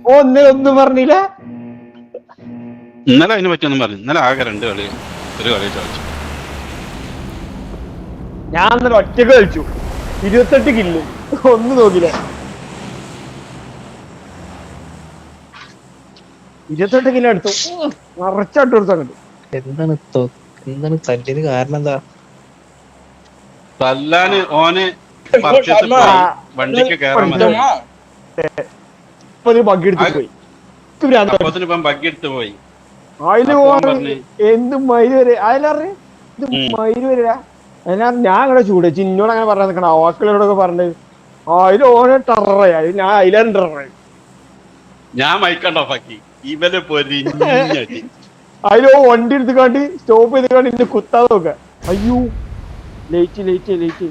ഓ ഇന്നലെ ഒന്നും പറഞ്ഞില്ല. ഇന്നലെ അതിനെ പറ്റിയൊന്നും പറഞ്ഞു. ഇന്നലെ ആകെ 2 കളി, ഒരു കളി കളിച്ചു. ഞാൻ ഇന്നലെ ഒറ്റക്ക് കളിച്ചു, 28 കില്ല്, ഒന്നും നോക്കില്ല. 28 കിലോ എടുത്തു, നിറച്ചാട്ട് കൊടുത്തു അങ്ങോട്ട്. എന്താണ് തല്ലിന് കാരണം എന്താ? തല്ലാന് ഓന് പർച്ചേസ് പോയി, വണ്ടിക്ക് കേറാൻ വന്നു. ബഗ് എടുത്ത് പോയി. അപ്പത്തിന് ഇപ്പം ബഗ് എടുത്ത് പോയി. അതില് അപ്പൊ ഓൻ ഓണ് പറഞ്ഞ് എന്ത് മയില് വരെ അതിലറി ഇത് മയില് വരിക. ഞാൻ അങ്ങനെ ചൂട് ചിന്നോട് അങ്ങനെ പറഞ്ഞ നിൽക്കണം, വാക്കുകളോടൊക്കെ പറഞ്ഞത്. അതില് ഓന് ടെററായി, ഞാൻ അതിലും ടെററായി. ഞാൻ മൈക്കണ്ട് ഓഫാക്കി, ഇവന് പൊരിഞ്ഞടി. അതില് വണ്ടി എടുത്തുകാണ്ട് സ്റ്റോപ്പ് ചെയ്തുകാണ്ട് ഇന്ന് കുത്താതെ നോക്ക. അയ്യോ ലേറ്റ് ലേറ്റ് ലേറ്റ്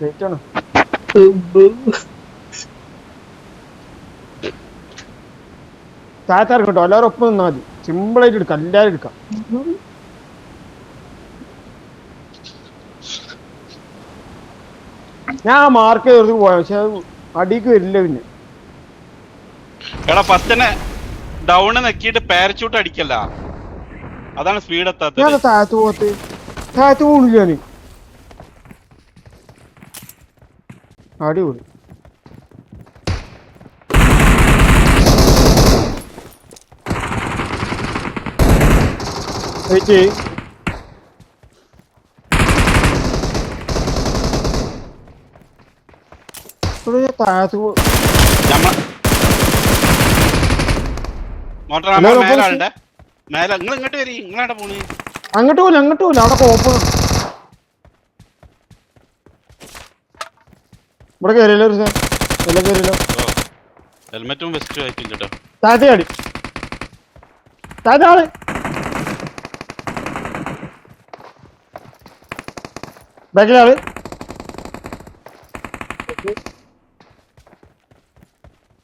ലേറ്റ് ആണ്. താഴത്താർക്ക് കേട്ടോ, എല്ലാവരും ഒപ്പം നിന്നാൽ മതി. സിമ്പിളായിട്ട് എടുക്കാം, എല്ലാവരും എടുക്കാം. ഞാൻ മാർക്ക് ചെയ്ത് പോയ, പക്ഷെ അത് അടിക്ക് വരില്ല. പിന്നെ എടാ ഫസ്റ്റ് ഡൗണ് നെക്കിയിട്ട് പാരച്ചൂട്ട് അടിക്കല്ല, അതാണ് സ്പീഡ് എത്താത്തത്. ഞാൻ താഴത്ത് പോണില്ല ഞാന്. അടിപൊളി. താഴത്ത് മോട്ടർ മേലാളുടെ മേലെ. നിങ്ങൾ ഇങ്ങോട്ട് വരി, നിങ്ങളാടെ പോണ്? അങ്ങോട്ട് പോലെ അവിടെ കോപ്പ്. ഇവിടെ കയറിയല്ലോ, എല്ലാം കയറിയല്ലോ. ഹെൽമെറ്റും വെസ്റ്റും ആയിട്ടില്ല കേട്ടോ. താഴത്തെ ആള് ബാക്കിലാള്.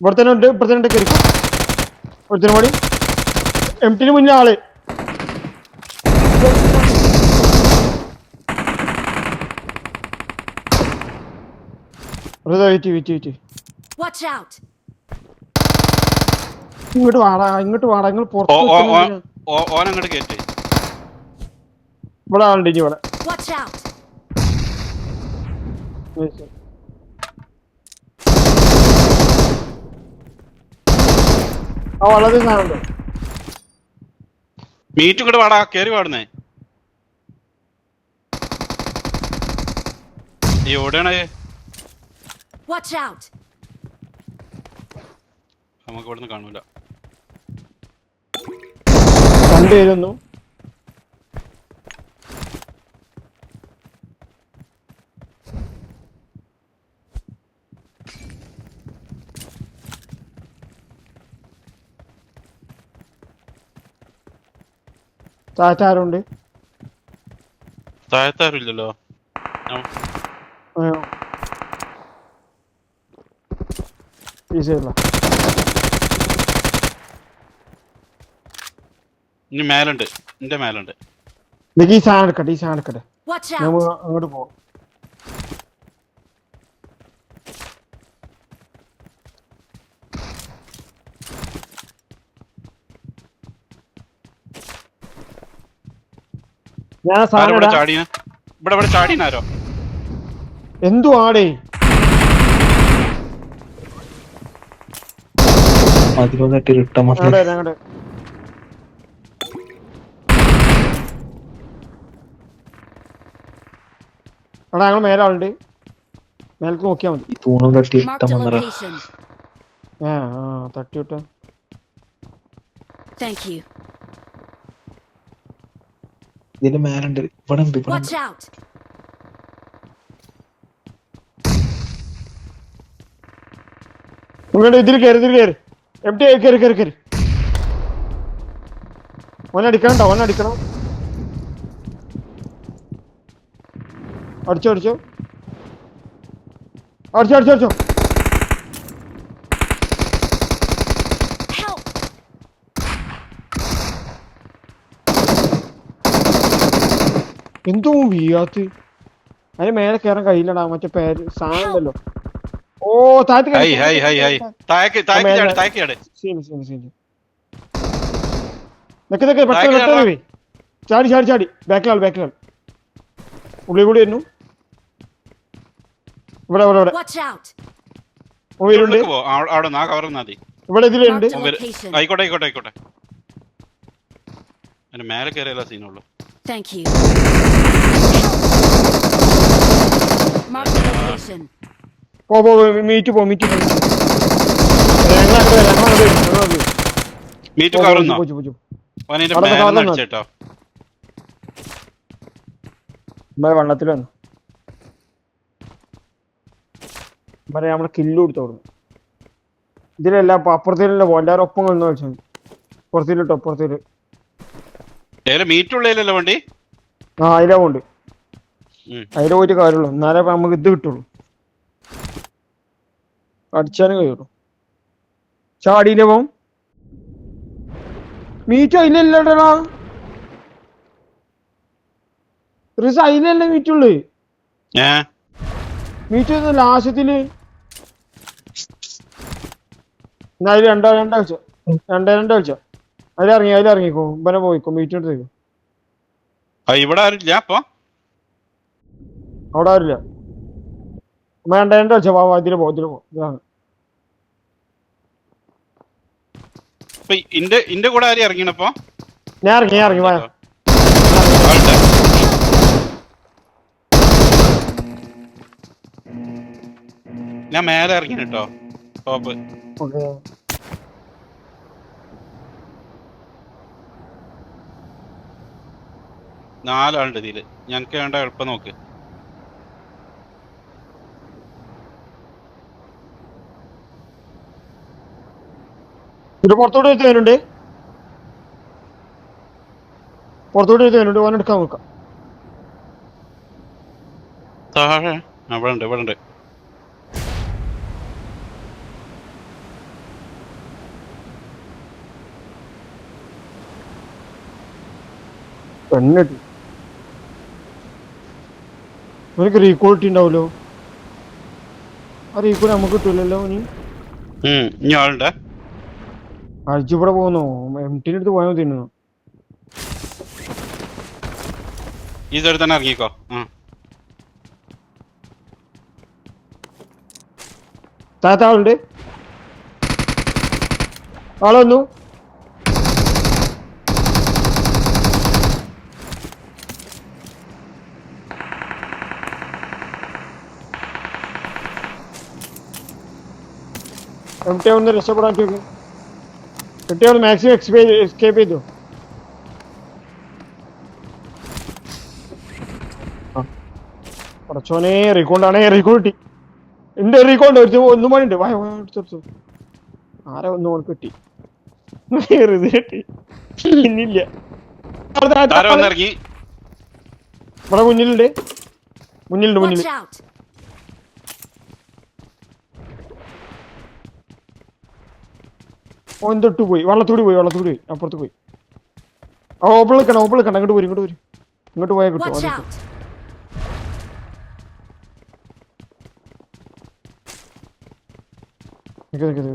ഇവിടെ തന്നെ ഉണ്ട്, ഇവിടെ തന്നെ ഉണ്ട്. കയറി ഒരുത്തിനും കൂടി എംടിന് മുന്നേ ആള്. ഇങ്ങോട്ട് വാടാ, നിങ്ങൾ പുറത്ത്. ഓനങ്ങോട്ട് കേറ്റ്. ഇവിടെ ആളുണ്ട് ഇനി ഇവിടെ. ആ വളരെ സാധനം മീറ്റും കൂടെ വാടാ, കേറി പാടുന്നേ. ഈ ഓടണേ നമുക്ക് ഇവിടുന്ന് കാണൂല. രണ്ടുപേരൊന്നും താറ്റാരുണ്ട്. താഴത്താരുമില്ലല്ലോ. ഇനി മേലുണ്ട്, എന്റെ മേലുണ്ട്. ഈ സാധനം എടുക്കട്ടെ, അങ്ങോട്ട് പോവാം. ഞാൻ ഇവിടെ ചാടീനാരോ എന്തു ആടേ. എടാ ഞങ്ങൾ മേലാളുണ്ട്, മേലക്ക് നോക്കിയാ മതി. തട്ടിവിട്ട ഇതിന്റെ മേലുണ്ട്, ഇവിടെ ഉണ്ട്. ഇതിൽ കയറി എവിടെ കയറി ഓനടിക്കണം. അടിച്ചോ എന്തോ വീയാത്ത്. അതിന് മേലെ കയറാൻ കഴിയില്ലടാ, മറ്റേ പേര് സാധനം ഉണ്ടല്ലോ. ഓ താഴത്ത് ഹൈ ഹൈ ഹൈ ഹൈ താഴേക്ക് ചാട് ശരി ശരി ശരി നിക്ക് പെട്ടെന്ന് താഴേക്ക് പെട്ടെന്ന് ചാടി ചാടി ചാടി ബാക്കിലാൾ ഉള്ളിൽ കൂടി വരുന്നു ഇവിടെ ഇവിടെ ഇവിടെ Watch out! മൊബൈലുണ്ട് ഉള്ളിലേക്ക് പോ അവിടെ നാ കവർ മതി ഇവിടെ ഇതിലുണ്ട് Marked a location. ആയിക്കോട്ടെ അതിന് മേലെ കയറിയല്ല സീനുള്ളൂ Thank you. Marked a location. പോ മീറ്റ് മീറ്റ് കവറുന്നോ അവനെ മേലെ അടിച്ചേട്ടോ വെള്ളത്തിൽ വന്നു നമ്മളെ കില്ല് കൊടുത്തോളൂ ഇതിലെല്ലാം അപ്പുറത്തേലല്ല എല്ലാവരും ഒപ്പം കൊണ്ടു വെച്ചാൽ പുറത്തിലിട്ടോ അപ്പുറത്തേല് മീറ്റ് ഉള്ളതിലല്ലോ വണ്ടി ആ അതിലാ കൊണ്ട് അതിലെ പോയിട്ട് കാര്യമുള്ളൂ എന്നാലേ നമുക്ക് ഇത് കിട്ടുള്ളൂ അടിച്ചാനും കഴിയുള്ളൂ ചാടിയില്ലേ പോവും മീറ്റ് അതിലല്ലടാ റിസ് അതിലല്ലേ മീറ്റുള്ളു മീറ്റ് ലാസ്റ്റത്തില് അതിൽ രണ്ടാഴ്ച അതിലിറങ്ങിക്കോ ഇവനെ പോയിക്കോ മീറ്റ് എടുത്തേക്കോ ഇവിടെ ആരില്ല അപ്പൊ അവിടെ ആരില്ല രണ്ടാഴ്ച ഇതില് പോ ഇതാണ് ഇന്റെ കൂടെ ആരും ഇറങ്ങിയപ്പോ ഞാൻ ഇറങ്ങി വാ ഞാൻ മേലെ ഇറങ്ങി കേട്ടോ ടോപ്പ് ഓക്കെ 4 ആളുണ്ട് ഇതില് ഞങ്ങക്ക് വേണ്ട എളുപ്പം നോക്ക് ഇത് പുറത്തോട്ട് വരുന്നുണ്ട് ഓൻ എടുക്കാൻ നോക്കാം താഴെ ഇവിടെ ഉണ്ട് പെണ്ണിട്ട് അവനക്ക് റീക്വാളിറ്റി ഉണ്ടാവല്ലോ ആ റീക്വാൾ നമുക്ക് കിട്ടൂലല്ലോ ഇനി ഇനി ആളുണ്ട് അഴിച്ചിവിടെ പോകുന്നു എംടിന്റെ അടുത്ത് പോയാൽ തിന്നുന്നു ഈ സൈഡിൽ തന്നെ ഇറങ്ങിക്കോ താത്താളുണ്ട് ആള് വന്നു എംടി ഒന്ന് രക്ഷപ്പെടാൻ നോക്കി കിട്ടിയ മാക്സിമം എസ്കേപ്പ് ചെയ്തു കുറച്ചോനെ റീകോണ്ടാണേ റീകോണ്ട് കിട്ടി എന്റെ റീകോണ്ട് ഒന്നും പണിയുണ്ട് എടുത്തു ആരെ ഒന്നും കൊണ്ട് കിട്ടി ഇത് കിട്ടി ഇന്നില്ല ഇവിടെ മുന്നിലുണ്ട് Watch out! ഓൻ തൊട്ട് പോയി വെള്ളത്തൂടി പോയി അപ്പുറത്ത് പോയി ഓപ്പിൾ നിൽക്കണം ഇങ്ങോട്ട് വരും ഇങ്ങോട്ട് പോയാൽ Watch കിട്ടും out!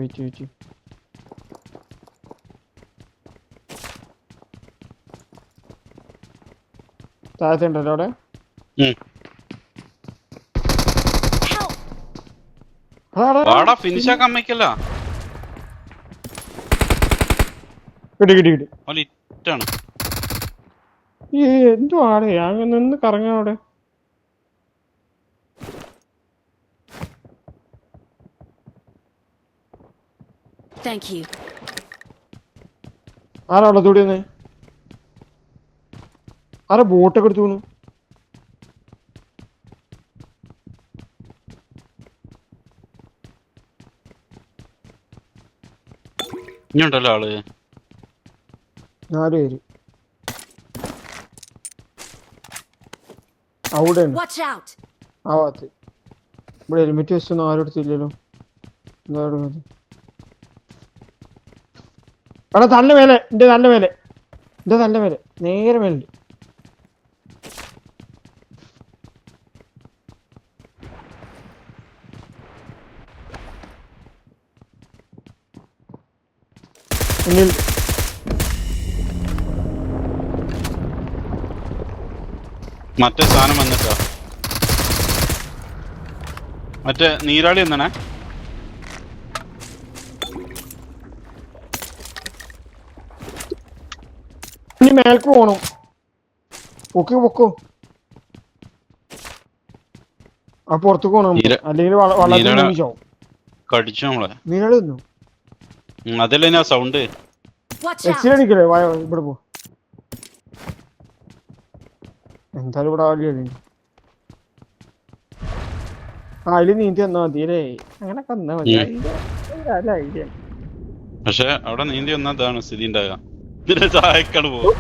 വെയിറ്റ് താഴത്തെ ഉണ്ടല്ലോ അവിടെ ഫിനിഷ് ആക്കാൻ വയ്ക്കല്ല കിട്ടി ഇറ്റാണ് എന്തോ ആടെ ഞാൻ നിന്ന് കറങ്ങാൻ അവിടെ Thank you. ആരാ വെള്ളത്തൂടി വന്നേ ആരാ ബോട്ടൊക്കെ എടുത്തു പോണു ഇനിയുണ്ടല്ലോ ആള് 4 പേര് അവിടെ Watch out! ആ ഭാഗത്ത് ഇവിടെ ഹെൽമെറ്റ് വെച്ചൊന്നും ആരും എടുത്തില്ലല്ലോ എന്താ എടാ നല്ല മേലെ എന്റെ നല്ല മേലെ നേരെ മേലുണ്ട് മുന്നിൽ മറ്റേ സാധനം വന്നിട്ടോ. മറ്റേ നീരാളി എന്നാണ്. ഇനി മേൽക്ക് പോണം. പൊക്കോ ആ പുറത്തേക്ക് പോണം, അല്ലെങ്കിൽ വള്ളത്തിൽ ചാവും. കടിച്ചു നമ്മളെ. നീരാളി വന്നു. അതല്ലേ സൗണ്ട്. Watch out! എക്സിലടിക്കല്ലേ ഇവിടെ പോ. എന്തായാലും ഇവിടെ ആദ്യം അതില് നീന്തി വന്നാ മതിയല്ലേ? അങ്ങനൊക്കെ വന്നാ മതി. ഐഡിയ. പക്ഷെ അവിടെ നീന്തി വന്നാ അതാണ് സ്ഥിതി ഉണ്ടാകുക. ഇതിന്റെ സഹായിക്കാണ് പോകും.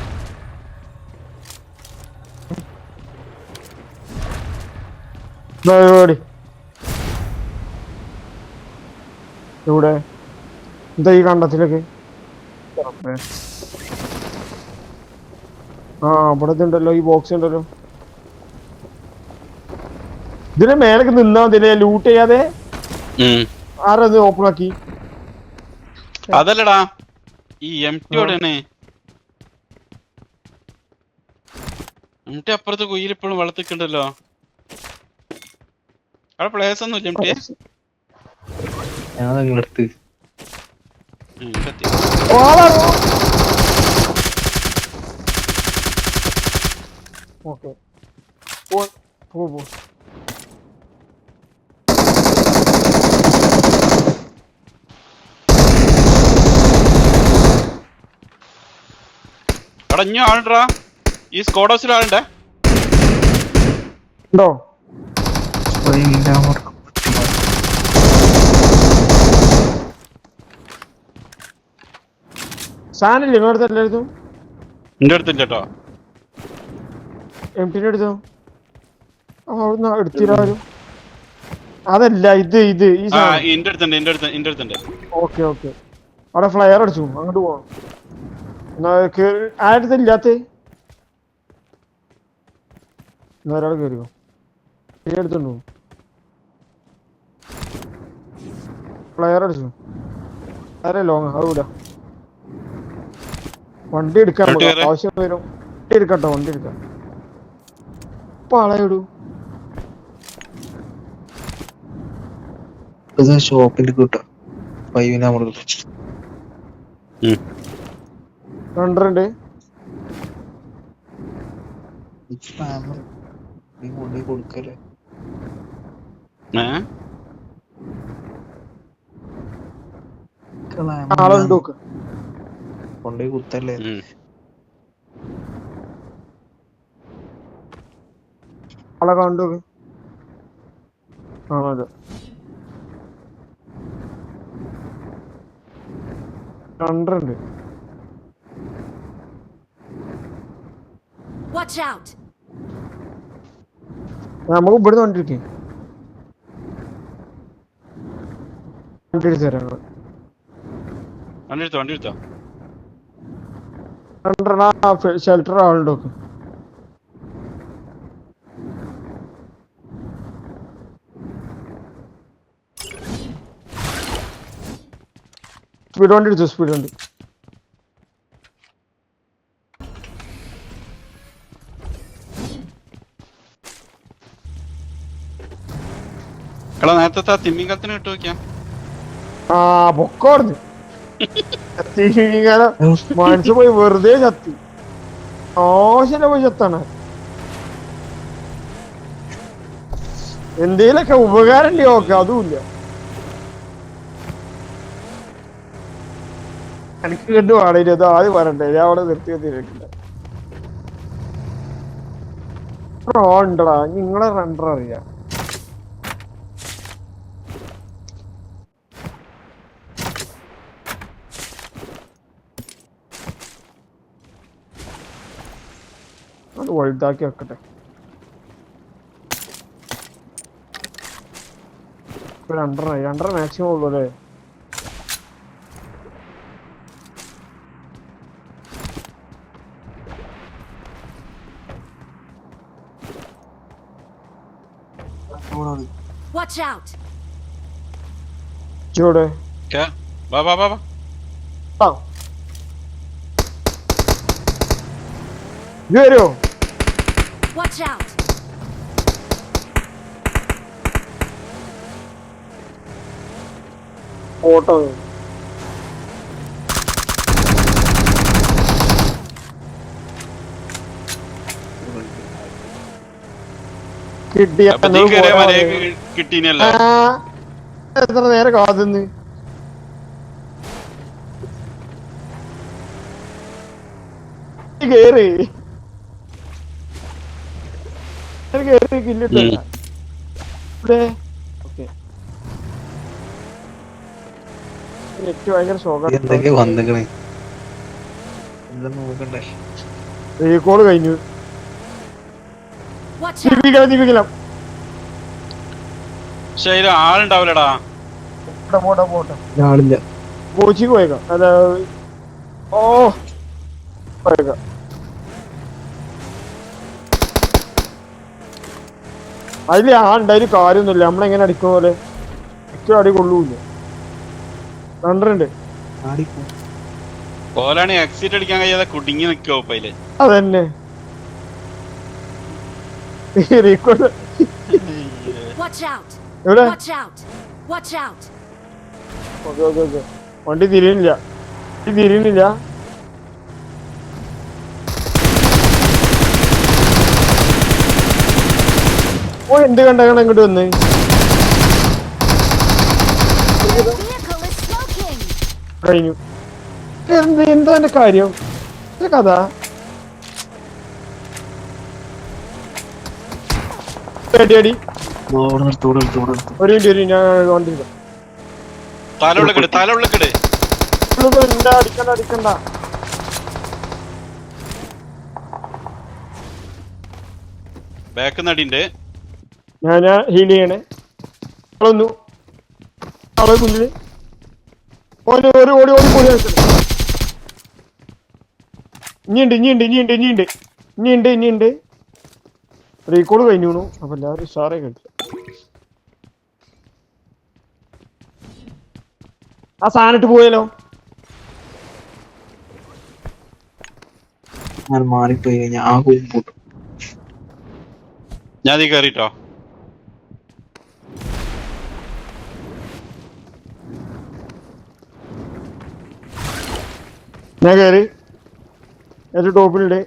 ഇവിടെ എന്താ ഈ കണ്ടത്തിലൊക്കെ? ആ ഇവിടെ ഇതുണ്ടല്ലോ, ഈ ബോക്സ് ഉണ്ടല്ലോ. ഇതിന് മേലൊക്കെ നിന്നാ മതില്ലേ ലൂട്ട് ചെയ്യാതെ? ആരത് ഓപ്പൺ ആക്കി? അതല്ലടാ, ഈ MT എവിടെയാണ്? MT അപ്പുറത്ത് കുയിൽ ഇപ്പോഴും വളർത്തിക്കണ്ടല്ലോ. അവിടെ പ്ലേസ് ഒന്നും ഇല്ല. MT ഞാൻ നിങ്ങളടുത്ത് ഓക്കെ പോ. അവിടെ ഇഞ്ഞ ആളുണ്ടാ. ഈ സ്ക്വാഡ് ഹൗസിൽ ആളുണ്ടേ. ഉണ്ടോ? സാധനം നിങ്ങളുടെ അടുത്തല്ലായിരുന്നു? എന്റെ അടുത്തില്ല കേട്ടോ. MT എടുത്തോ? അവിടുന്ന് എടുത്തിരാരും. അതല്ല ഇത് ഈ എന്റെ അടുത്തുണ്ട്. ഓക്കെ അവിടെ ഫ്ലയർ അടിച്ചു. അങ്ങോട്ട് പോവാം. ആയിരത്തില്ലാത്ത ഒരാൾ കയറിയോ? എടുത്തുണ്ടോ? ഫ്ലയർ അടിച്ചു. ആരെ ലോങ് അവിടെ വണ്ടി എടുക്കാൻ ആവശ്യം വരും. വണ്ടി എടുക്കാം. പാളയിടൂ. ഷോപ്പിൽ കിട്ടാം. രണ്ടരണ്ട് കൊടുക്കല്ലേ? ആളുണ്ട് കൊണ്ടേ കുത്തല്ലേ? ആളെ കണ്ടു. അതെ രണ്ടരണ്ട്. Watch out! നമുക്ക് ഇവിടുന്ന് വണ്ടി എടുത്തു തരാം. വണ്ടി എടുത്തോ. ഷെൽട്ടർ ആളുണ്ട്. സ്പീഡ് വണ്ടി എടുത്തു. സ്പീഡ് വണ്ടി എടാ, നേരത്തെ തിമ്മിങ്കലത്തിന് ഇട്ട് നോക്കിയാ. പൊക്കോടുന്നു. മനസ്സ് പോയി വെറുതെ ചത്തി. ആവശ്യം പോയി ചത്താണ്. എന്തേലൊക്കെ ഉപകാരം ഇല്ലേ? ഓക്കെ, അതുമില്ല. എനിക്ക് കണ്ടു പാടില്ല. അത് ആദ്യം പറയണ്ടേ? ഞാൻ അവിടെ നിർത്തിയിട്ടില്ല. ഉണ്ടടാ, നിങ്ങളെ റണ്ടർ അറിയാം. അത് വലുതാക്കി വെക്കട്ടെ. രണ്ടര മാക്സിമം ഉള്ളൂ അല്ലേ? Watch out! ചൂട് വാ. ഇത് വരുമോ? Watch out! ഓട്ടോ കിട്ടിയ അപ്പൊ നീ കേറിയ മര്യാദക്ക് കിട്ടീനല്ലോ. എത്ര നേരം കാത്തുന്ന് കേറി കേറി കില്ലിട്ട് ഇവിടെ ഓക്കെ നെറ്റ് ഭയങ്കര എന്തൊക്കെ വന്നിക്കണേ എന്താ നോക്കണ്ടേ റീകോള് കഴിഞ്ഞു. Watch out! തിരിപ്പിക്കണം പക്ഷെ അതിൽ ആളുണ്ടാവില്ലടാ. പോട്ടെ പോട്ടെ ആളില്ല. കോച്ചിക്ക് പോയേക്കാം. അല്ല ഓ പോയേക്കാം. അതില് ആണ്ടായാലും കാര്യമൊന്നുമില്ല. നമ്മളെങ്ങനെ അടിക്കുന്ന പോലെ ഏറ്റവും അടി കൊള്ളൂല്ല. രണ്ടുണ്ട് ഓലാണ് എക്സിറ്റ് അടിക്കാൻ കഴിയാതെ കുടുങ്ങി നിക്കോ പൈല്. അതന്നെ Watch out! എവിടെ Watch out! Watch out! Okay okay okay വണ്ടി തിരിയുന്നില്ല. തിരിയുന്നില്ല. ഓ എന്ത് കണ്ടാണ് ഇങ്ങോട്ട് വന്ന് The vehicle is smoking! കഴിഞ്ഞു. എന്താ എന്റെ കാര്യം കഥ? അടി അടി ഒരു മിനിറ്റ് ഞാൻ വണ്ടി തല ഉള്ളിക്കട്, തല ഉള്ളിക്കട്. അടിക്കണ്ട അടിക്കണ്ട. ബാക്ക് നടിണ്ട്. ഞാൻ ഹീൽ ചെയ്യണേ. ആളൊന്നു ആളെ കുഞ്ഞിന് ഓടി ഓടി ഓടി ഓടി ഇനിയുണ്ട്. റീകോള് കഴിഞ്ഞു. അപ്പൊ എല്ലാവരും ഉഷാറേ കഴിച്ചു. ആ സാധനം പോയാലോ? ഞാൻ മാറിപ്പോയി കഴിഞ്ഞാൽ ആ കൂട്ടും. ഞാൻ നീ കേറിട്ടോ. ഞാൻ കയറി ഏറ്റവും ടോപ്പിലുണ്ട്.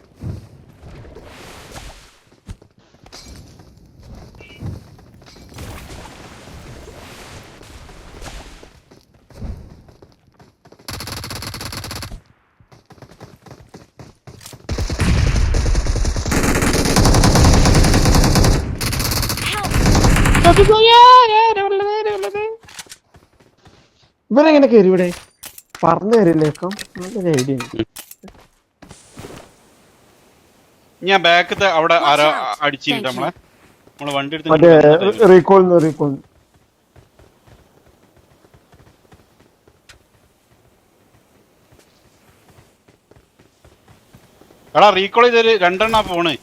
ഇവരെങ്ങനെ കയറി ഇവിടെ പറഞ്ഞു തരില്ലേക്കും ഐഡിയ. ഞാൻ ബാക്കത്തെ അവിടെ ആരോ അടിച്ചിട്ട് നമ്മളെ വണ്ടി എടുത്ത് മറ്റേ റീകോൾ എടാ റീകോൾ ചെയ്തൊരു 2 എണ്ണ പോണ്.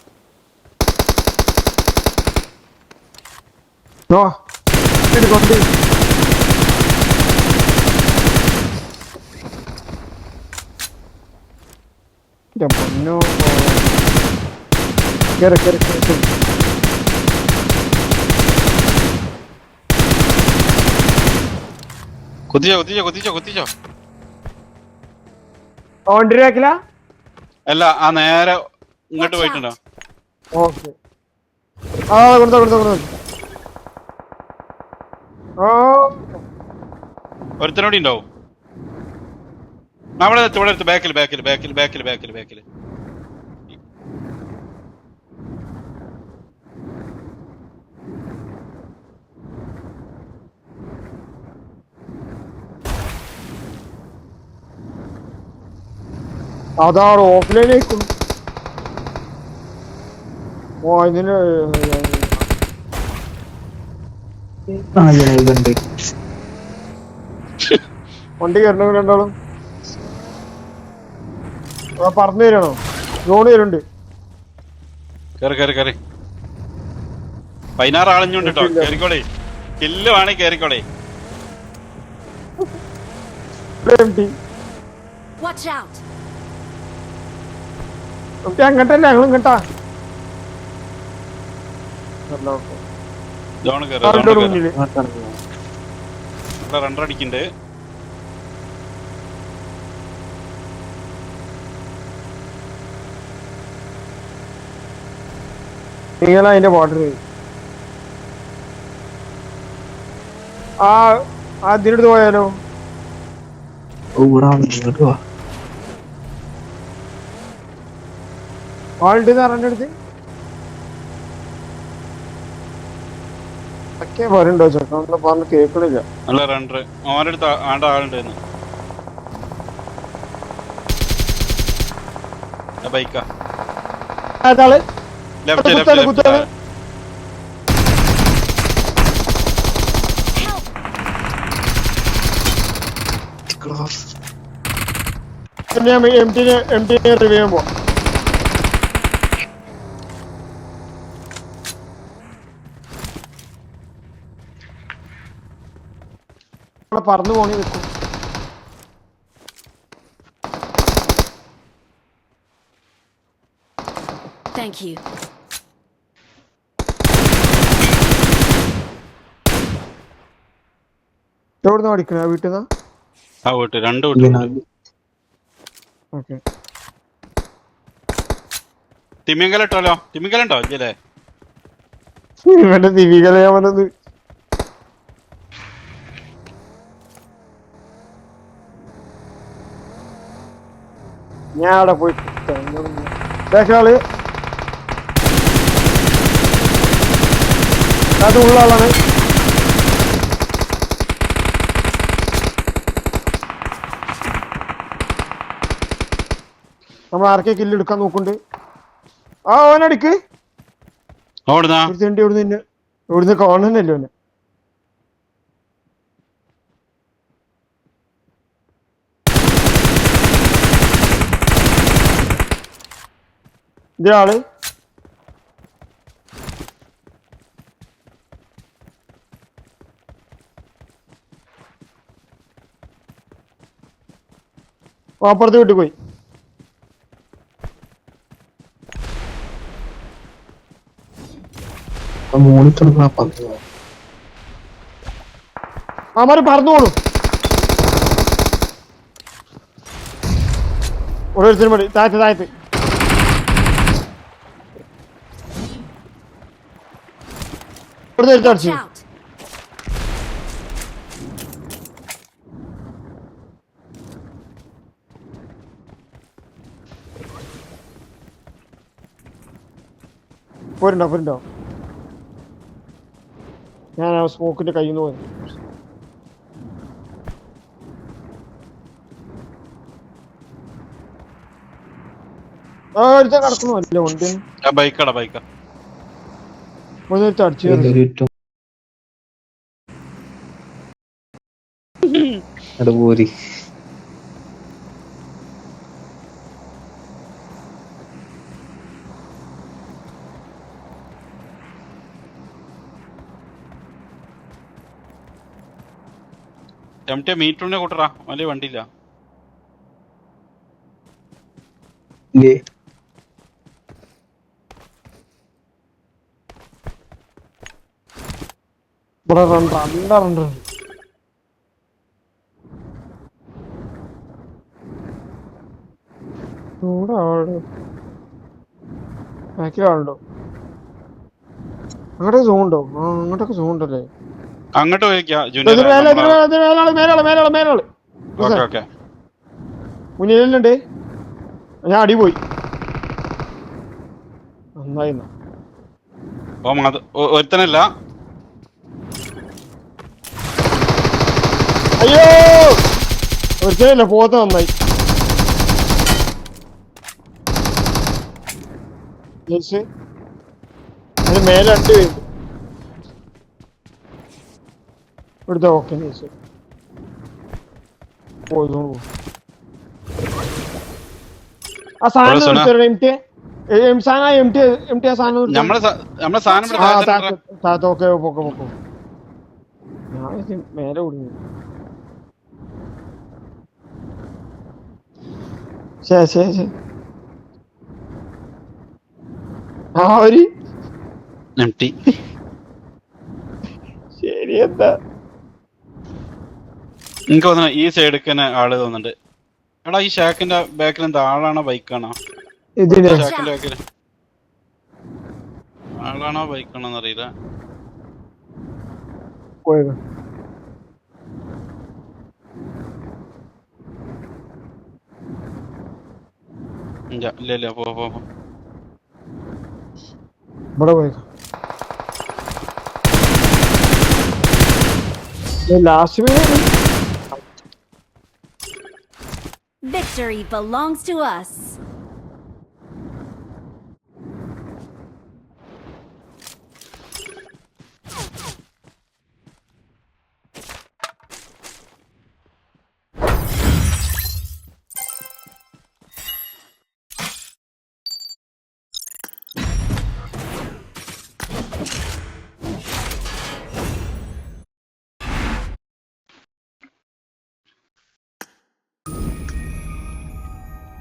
കൊണ്ട് പൊന്നോ കേറി കുത്തിച്ചോ. വണ്ടി ആക്കില്ല. അല്ല ആ നേരെ ഇങ്ങോട്ട് പോയിട്ടുണ്ടോ? ഓക്കെ ആ കൊടുത്തോ. ഒരുത്തനോടി ഉണ്ടാവും. നമ്മളെ ഇവിടെ ബാക്കിൽ. അതാണ് ഓഫ്ലൈൻ ആയിക്കും. ഓ ഇതിന് വണ്ടി കയറണ രണ്ടാളും പറഞ്ഞു തരണോ? ലോണ് തരുന്നുണ്ട്. കേറി 16 ആളിഞ്ഞുണ്ട് കേട്ടോ. കേറിക്കോളെ, കില്ല് വേണേ കേറിക്കോളെ. Watch out! നമുക്ക് അങ്ങട്ടല്ലേ ഞങ്ങൾ ഇങ്ങട്ടാ ജോൺ കേറ് അവരുടെ മുന്നില് ഇവിടെ രണ്ടടിക്കുന്നുണ്ട്. നിങ്ങൾ അതിന്റെ ബോർഡർ അതിനടുത്ത് പോയാലോ? ഇവിടെ ഇങ്ങോട്ട് വാ. ആളുണ്ട് പറഞ്ഞ അടുത്ത് ഒക്കെ പറയണ്ടോ ചേട്ടാ പറഞ്ഞ് കേൾക്കണില്ല. അല്ല റണ്ടർ അവന്റെ അടുത്ത് ആണ്ട ആളുണ്ടായിരുന്നു. ബൈക്കാ ഏതാള് ലെഫ്റ്റ് കുത്താണ് കുത്താണ് എം ടി റിവ്യൂ ചെയ്യാൻ പോവാം. പറന്നു പോണി നിൽക്കും. Thank you. എവിടുന്ന പഠിക്കണ വീട്ടിൽ നിന്നാ? ആ വീട്ട് രണ്ട് വീട്ട്. ഓക്കെ തിമിങ്കലം ഇട്ടാലോ? തിമിങ്കലം ഉണ്ടോ ഇല്ലേ? ഇവന്റെ ദിവികലയാ വന്നത്. ഞാൻ അവിടെ പോയി ആള് അത് ഉള്ള ആളാണ്. നമ്മൾ ആർക്കെ കില്ല് എടുക്കാൻ നോക്കുന്നുണ്ട്. ഓനടിക്ക് ഇവിടുന്ന് കാണുന്നല്ലോ ഓനെ. ഇതാള് അപ്പുറത്ത് വീട്ടിൽ പോയി. അവന്മാര് പറന്നു പോണു. ഓരോരുത്തരും മതി താഴത്ത് Watch അടിച്ചു. out. പോരുണ്ടോ ഞാൻ ആ സ്മോക്കിന്റെ കയ്യിൽ നിന്ന് പോയി. കടക്കണോ അല്ല വണ്ടി ബൈക്കാ അടിച്ചു പോരി. മീറ്ററിനെ കൂട്ടറാ വലിയ വണ്ടിയില്ല. ഇവിടെ റണ്ട് ഇവിടെ ആളുണ്ടോ? ബാക്കിൽ ആളുണ്ടോ? അങ്ങോട്ടൊക്കെ സോൺ ഉണ്ടോ? അങ്ങോട്ടൊക്കെ സോൺ ഉണ്ടല്ലേ? അങ്ങോട്ട് പോയിക്കാ മേലാള് മുന്നിലുണ്ട്. ഞാൻ അടി പോയി. നന്നായി ഒരുത്തനല്ല. അയ്യോ ഒരുത്തനല്ല പോത്ത നന്നായി. മേലെ രണ്ട് പേര് ഇവിടുത്തെ. ഓക്കെ ആ സാധനം പൊക്കോ. ഞാൻ മേലെ കുടുങ്ങി. ശരി ആ ഒരു എംടി. ശരി എന്താ എനിക്ക് തോന്നുന്നു ഈ സൈഡിൽ തന്നെ ആള് തോന്നുന്നുണ്ട്. എടാ ഈ ഷാക്കിന്റെ ബാക്കിൽ എന്താ ആളാണോ ബൈക്കാണോ? ഇതിന് ഷാക്കിന്റെ ബാക്കിൽ ആളാണോ ബൈക്കാണോ എന്നറിയില്ല. പോയത് ഇല്ല പോ. ഇവിടെ പോയത് last Victory belongs to us.